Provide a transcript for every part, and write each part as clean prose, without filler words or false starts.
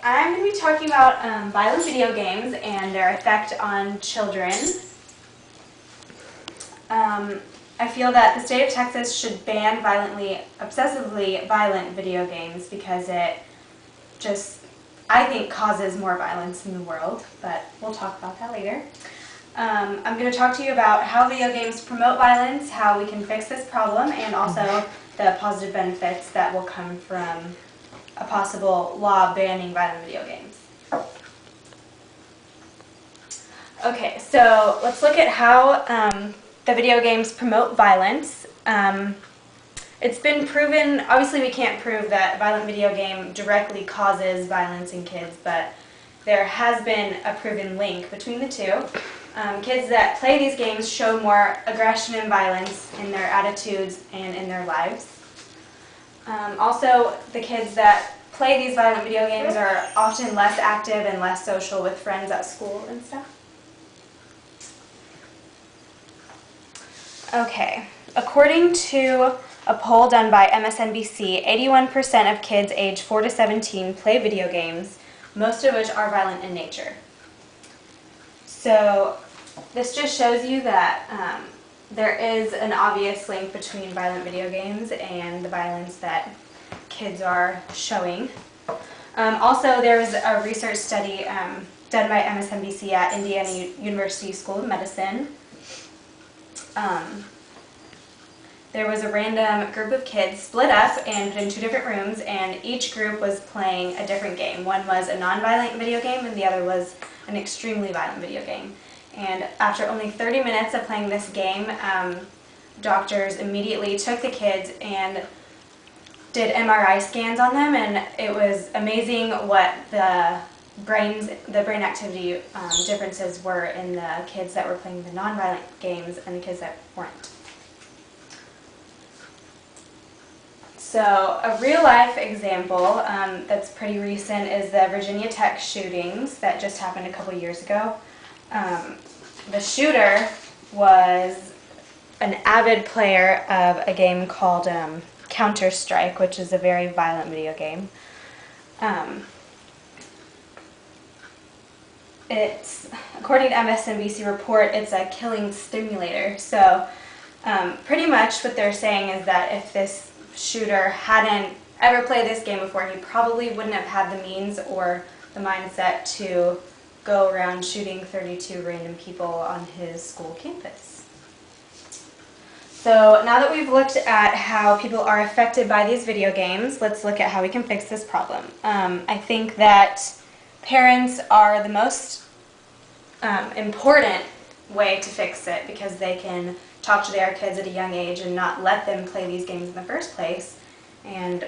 I'm going to be talking about violent video games and their effect on children. I feel that the state of Texas should ban obsessively violent video games because it just, I think, causes more violence in the world, but we'll talk about that later. I'm going to talk to you about how video games promote violence, how we can fix this problem, and also the positive benefits that will come from a possible law banning violent video games. Okay, so let's look at how the video games promote violence. It's been proven, obviously we can't prove that a violent video game directly causes violence in kids, but there has been a proven link between the two. Kids that play these games show more aggression and violence in their attitudes and in their lives. Also, the kids that play these violent video games are often less active and less social with friends at school and stuff. Okay, according to a poll done by MSNBC, 81% of kids aged 4 to 17 play video games, most of which are violent in nature. So this just shows you that there is an obvious link between violent video games and the violence that kids are showing. Also, there was a research study done by MSNBC at Indiana University School of Medicine. There was a random group of kids split up and put in 2 different rooms, and each group was playing a different game. One was a non-violent video game and the other was an extremely violent video game. And after only 30 minutes of playing this game, doctors immediately took the kids and did MRI scans on them, and it was amazing what the brain activity differences were in the kids that were playing the non-violent games and the kids that weren't. So a real-life example that's pretty recent is the Virginia Tech shootings that just happened a couple years ago. The shooter was an avid player of a game called Counter-Strike, which is a very violent video game. According to MSNBC report, it's a killing stimulator. So pretty much what they're saying is that if this shooter hadn't ever played this game before, he probably wouldn't have had the means or the mindset to go around shooting 32 random people on his school campus. So now that we've looked at how people are affected by these video games, let's look at how we can fix this problem. I think that parents are the most important way to fix it because they can talk to their kids at a young age and not let them play these games in the first place, and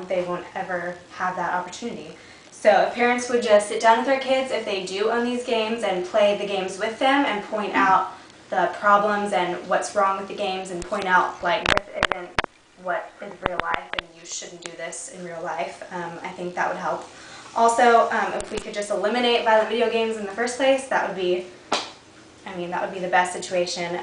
they won't ever have that opportunity. So if parents would just sit down with their kids if they do own these games and play the games with them and point out the problems and what's wrong with the games and point out, like, this isn't what is real life and you shouldn't do this in real life, I think that would help. Also, if we could just eliminate violent video games in the first place, that would be the best situation.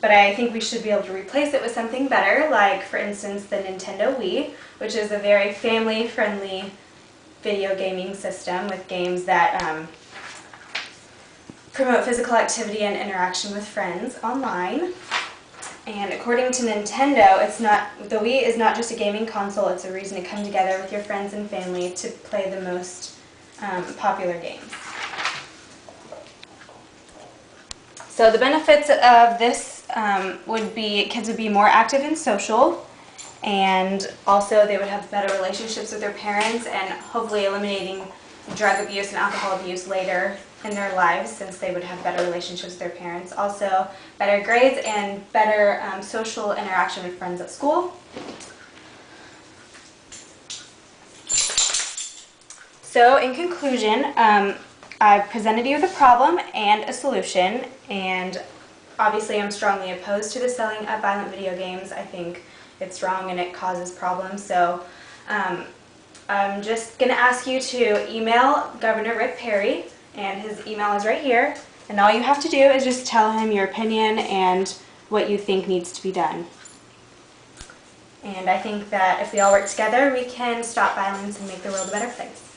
But I think we should be able to replace it with something better, like, for instance, the Nintendo Wii, which is a very family-friendly video gaming system with games that promote physical activity and interaction with friends online. And according to Nintendo, the Wii is not just a gaming console, it's a reason to come together with your friends and family to play the most popular games. So the benefits of this would be kids would be more active and social, and also they would have better relationships with their parents and hopefully eliminating drug abuse and alcohol abuse later in their lives since they would have better relationships with their parents. Also better grades and better social interaction with friends at school. So in conclusion, I've presented you with a problem and a solution, and obviously I'm strongly opposed to the selling of violent video games. I think it's wrong and it causes problems. So I'm just going to ask you to email Governor Rick Perry, and his email is right here, and all you have to do is just tell him your opinion and what you think needs to be done. And I think that if we all work together, we can stop violence and make the world a better place.